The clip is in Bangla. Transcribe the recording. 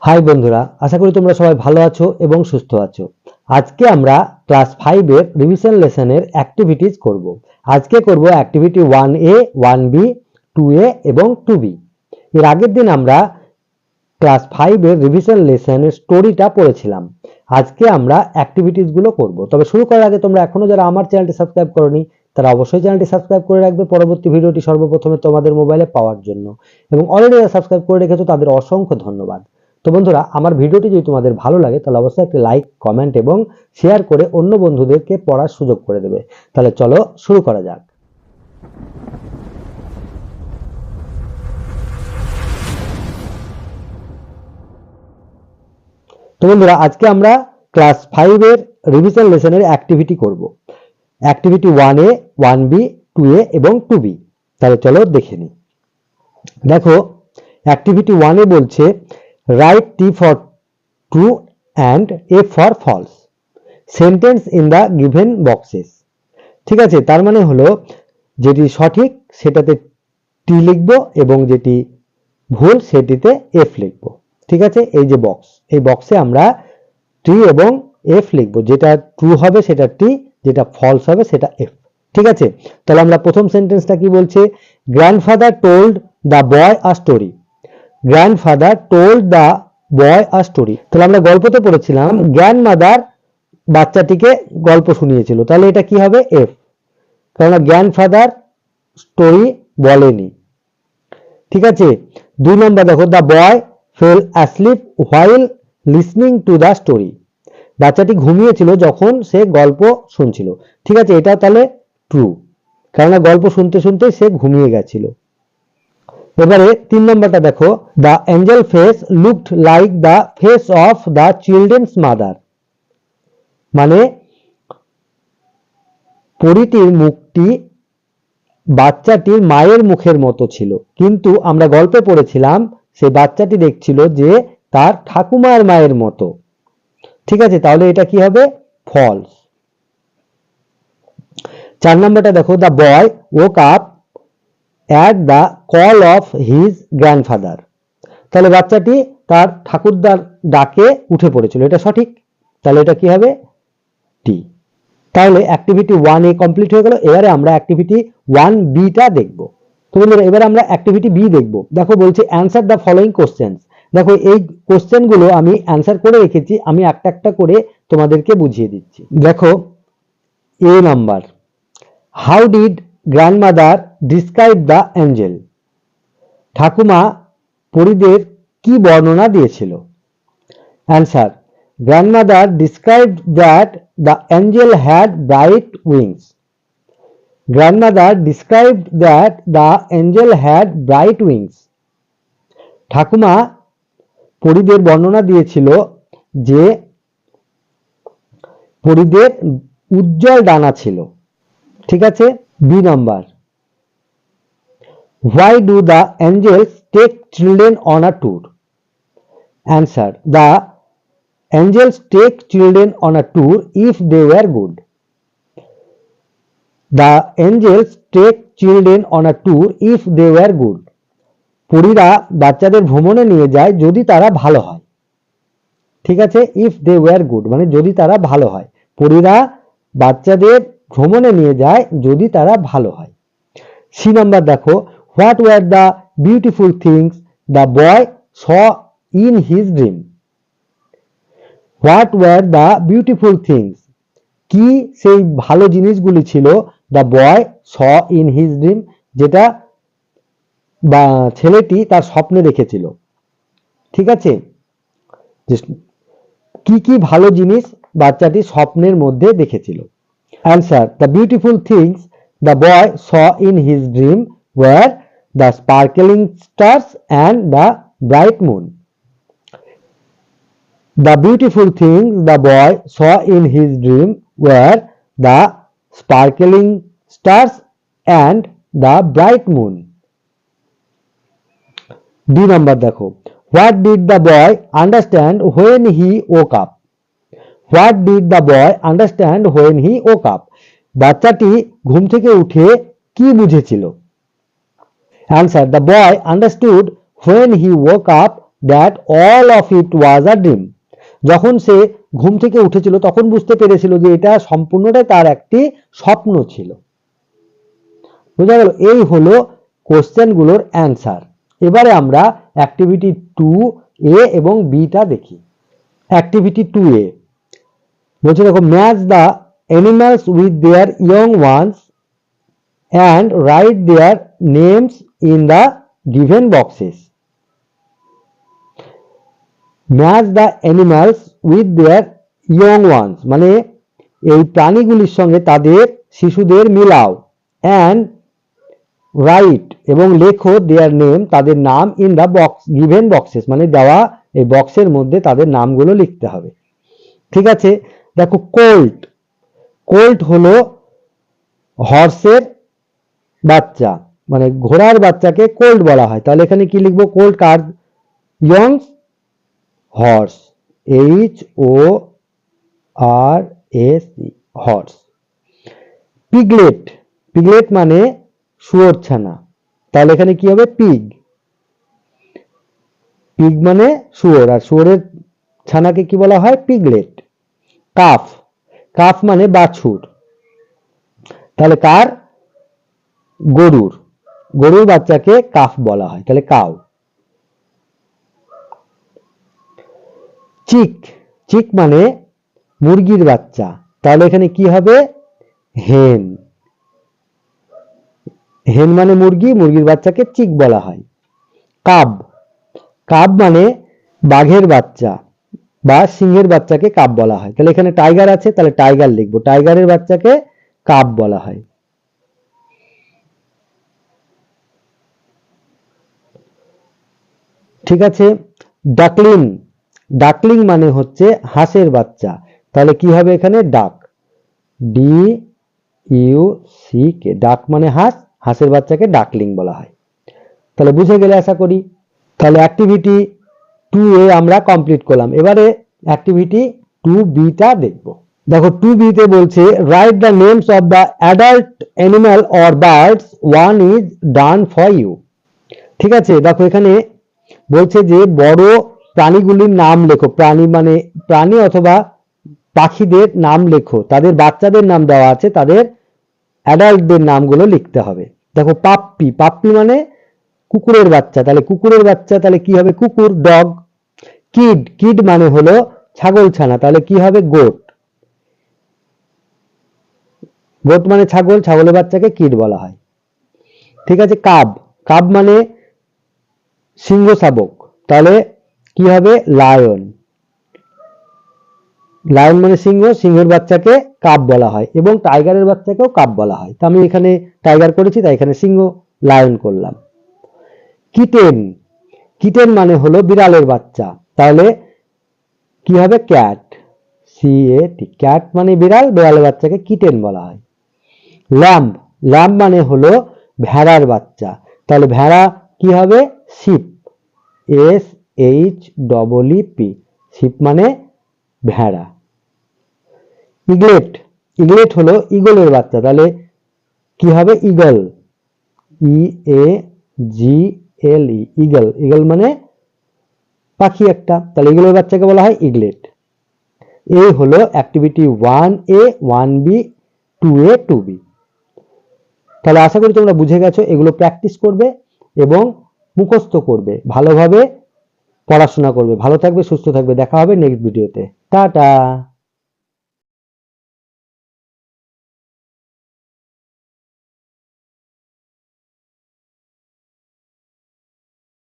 হাই বন্ধুরা, আশা করি তোমরা সবাই ভালো আছো এবং সুস্থ আছো। আজকে আমরা ক্লাস 5 এর রিভিশন লেসনের অ্যাক্টিভিটিস করব। আজকে করব অ্যাক্টিভিটি 1A, 1B, 2A এবং 2B। এর আগের দিন আমরা ক্লাস 5 এর রিভিশন লেসনের স্টোরিটা পড়েছিলাম। আজকে আমরা অ্যাক্টিভিটিস গুলো করব। তবে শুরু করার আগে তোমরা এখনো যারা আমার চ্যানেলটি সাবস্ক্রাইব করোনি তারা অবশ্যই চ্যানেলটি সাবস্ক্রাইব করে রাখবে পরবর্তী ভিডিওটি সর্বপ্রথমে তোমাদের মোবাইলে পাওয়ার জন্য। এবং অলরেডি যারা সাবস্ক্রাইব করে রেখেছো তাদের অসংখ্য ধন্যবাদ। তো বন্ধুরা, আমার ভিডিওটি যদি তোমাদের ভালো লাগে তাহলে অবশ্যই একটা লাইক, কমেন্ট এবং শেয়ার করে অন্য বন্ধুদেরকে পড়ার সুযোগ করে দেবে। তাহলে চলো শুরু করা যাক। তো বন্ধুরা, আজকে আমরা ক্লাস 5 এর রিভিশন লেসনের অ্যাক্টিভিটি করব। অ্যাক্টিভিটি 1A, 1B, 2A এবং 2B। তাহলে চলো দেখে নিই। দেখো, অ্যাক্টিভিটি 1A বলছে right T for true and F for false sentence in the given boxes. ঠিক আছে, তার মানে হলো যেটি সঠিক সেটাতে টি লিখবো এবং যেটি ভুল সেটিতে এফ লিখবো। ঠিক আছে, এই যে বক্স, এই বক্সে আমরা টি এবং এফ লিখবো। যেটা ট্রু হবে সেটা টি, যেটা ফলস হবে সেটা এফ। ঠিক আছে, তাহলে আমরা প্রথম সেন্টেন্সটা কি বলছে? Grandfather told the boy a story. Grandfather told the boy a story. তাহলে আমরা গল্পতে পড়েছিলাম গ্র্যান্ডমাদার বাচ্চাটিকে গল্প শুনিয়েছিল, তাহলে এটা কি হবে? এফ, কারণ গ্র্যান্ডফাদার স্টোরি বলেনি। ঠিক আছে, 2 নম্বর দেখো, the boy fail asleep while listening to the story. বাচ্চাটি ঘুমিয়েছিল যখন সে গল্প শুনছিল। ঠিক আছে, এটা তাহলে ট্রু, কারণ গল্প শুনতে শুনতে সে ঘুমিয়ে গেছিল। এবারে 3 নম্বরটা দেখো, the Angel face looked like the face of the children's mother. মানে পরীটির মুখটি বাচ্চাটির মায়ের মুখের মতো ছিল, কিন্তু আমরা গল্পে পড়েছিলাম সেই বাচ্চাটি দেখছিল যে তার ঠাকুমার মায়ের মতো। ঠিক আছে, তাহলে এটা কি হবে? ফলস। 4 নম্বরটা দেখো, the boy woke up at the call of his grandfather। তাহলে বাচ্চাটি তার ঠাকুরদার ডাকে উঠে পড়েছিল, এটা সঠিক, তাহলে এটা কি হবে? টি। তাহলে অ্যাক্টিভিটি 1A কমপ্লিট হয়ে গেল। এবারে আমরা অ্যাক্টিভিটি 1B টা দেখব। তো বন্ধুরা, এবারে আমরা অ্যাক্টিভিটি বি দেখব। দেখো বলছে অ্যানসার দ্য ফলোইং কোশ্চেন্স। দেখো এই কোশ্চেনগুলো আমি অ্যানসার করে রেখেছি, আমি একটা একটা করে তোমাদেরকে বুঝিয়ে দিচ্ছি। দেখো, A number, how did grandmother describe the angel. ঠাকুমা পরীদের কি বর্ণনা দিয়েছিল? Answer, grandmother described that the angel had bright wings. Grandmother described that the angel had bright wings. ঠাকুমা পরীদের বর্ণনা দিয়েছিল যে পরীদের উজ্জ্বল ডানা ছিল। ঠিক আছে, B number, why do the angels take children on a tour? Answer, the angels take children on a tour if they were good. The angels take children on a tour if they were good. পরীরা বাচ্চাদের ভ্রমণে নিয়ে যায় যদি তারা ভালো হয়। ঠিক আছে, if they were good মানে যদি তারা ভালো হয়। পরীরা বাচ্চাদের ভ্রমণে নিয়ে যায় যদি তারা ভালো হয়। সি নাম্বার দেখো, what were the beautiful things the boy saw in his dream? What were the beautiful things? কি সেই ভালো জিনিসগুলি ছিল the boy saw in his dream, যেটা বা ছেলেটি তার স্বপ্নে দেখেছিল। ঠিক আছে, কি কি ভালো জিনিস বাচ্চাটি স্বপ্নের মধ্যে দেখেছিল? Answer, the beautiful things the boy saw in his dream were the sparkling stars and the bright moon. The beautiful things the boy saw in his dream were the sparkling stars and the bright moon. D number দেখো, what did the boy understand when he woke up? What did the boy understand when he woke up? বাচ্চাটি ঘুম থেকে উঠে কি বুঝেছিল? Answer, the boy understood when he woke up that all of it was a dream. যখন সে ঘুম থেকে উঠেছিল তখন বুঝতে পেরেছিল যে এটা সম্পূর্ণটাই তার একটি স্বপ্ন ছিল। বুঝা গেল? এই হলো কোশ্চেন গুলোর অ্যান্সার। এবারে আমরা অ্যাক্টিভিটি 2A এবং বিটা দেখি। অ্যাক্টিভিটি 2A বলছে দেখো, match the animals with their young ones and write their names in the given boxes. Match the animals with their young ones, মানে এই প্রাণীগুলির সঙ্গে তাদের শিশুদের মিলাও, and write এবং লেখো their name তাদের নাম in the box given boxes, মানে দেওয়া এই বক্সের মধ্যে তাদের নামগুলো লিখতে হবে। ঠিক আছে, দেখো কোল্ট, কোল্ট হলো হর্সের বাচ্চা, মানে ঘোড়ার বাচ্চাকে কোল্ট বলা হয়। তাহলে এখানে কি লিখবো? কোল্ট কার young horse, HORS, horse. Piglet, piglet মানে শুয়োর ছানা, তাহলে এখানে কি হবে? পিগ, পিগ মানে শুয়োর, আর শুয়োরের ছানাকে কি বলা হয়? পিগলেট। কাফ, কাফ মানে বাছুর, তাহলে কার? গরুর, গরুর বাচ্চাকে কাফ বলা হয়, তাহলে কাউ। চিক, চিক মানে মুরগির বাচ্চা, তাহলে এখানে কি হবে? হেন, হেন মানে মুরগি, মুরগির বাচ্চাকে চিক বলা হয়। কাব, কাব মানে বাঘের বাচ্চা বা সিংহের বাচ্চাকে কাব বলা হয়, তাহলে এখানে টাইগার আছে, তাহলে টাইগার লিখবো, টাইগারের বাচ্চাকে কাব বলা হয়। ঠিক আছে, ডাকলিং, ডাকলিং মানে হচ্ছে হাঁসের বাচ্চা, তাহলে কি হবে এখানে? ডাক, DUCK, ডাক মানে হাঁস, হাঁসের বাচ্চাকে ডাকলিং বলা হয়। তাহলে বুঝে গেলে আশা করি। তাহলে অ্যাক্টিভিটি 2A আমরা কমপ্লিট করলাম। এবারে অ্যাক্টিভিটি 2B টা দেখব। দেখো 2B তে বলছে write the names of the adult animal or birds one is done for you. ঠিক আছে, দেখো এখানে বলছে যে বড় প্রাণীগুলির নাম লেখো, প্রাণী মানে প্রাণী অথবা পাখিদের নাম লেখো, তাদের বাচ্চাদের নাম দেওয়া আছে, তাদের অ্যাডাল্টদের নামগুলো লিখতে হবে। দেখো পাপ্পি, পাপ্পি মানে কুকুরের বাচ্চা, তাহলে কুকুরের বাচ্চা তাহলে কি হবে? কুকুর, ডগ। কিড, কিড মানে হলো ছাগল ছানা, তাহলে কি হবে? গোট, গোট মানে ছাগল, ছাগলের বাচ্চাকে কিড বলা হয়। ঠিক আছে, কাব, কাব মানে সিংহ শাবক, তাহলে কি হবে? লায়ন, লায়ন মানে সিংহ, সিংহের বাচ্চাকে কাব বলা হয়, এবং টাইগারের বাচ্চাকেও কাব বলা হয়। তো আমি এখানে টাইগার করেছি, তাই এখানে সিংহ, লায়ন করলাম। কিটেন, কিটেন মানে হলো বিড়ালের বাচ্চা, তাহলে কি হবে? ক্যাট, CAT, ক্যাট মানে বিড়াল, বিড়ালের বাচ্চাকে কিটেন বলা হয়। ল্যাম্ব, ল্যাম্ব মানে হলো ভেড়ার বাচ্চা, তাহলে ভেড়া কি হবে? শিপ, SHEEP, শিপ মানে ভেড়া। ইগলেট, ইগলেট হলো ঈগলের বাচ্চা, তাহলে কি হবে? ঈগল, EAGLE, ঈগল, ঈগল মানে পাখি একটা, তাহলে ঈগলের বাচ্চাকে বলা হয় ইগলেট। এই হলো activity 1A, 1B, 2A, 2B। তাহলে আশা করি তোমরা বুঝে গেছো, এগুলো প্র্যাকটিস করবে এবং মুখস্থ করবে, ভালোভাবে পড়াশোনা করবে। ভালো থাকবে, সুস্থ থাকবে, দেখা হবে নেক্সট ভিডিওতে। টাটা।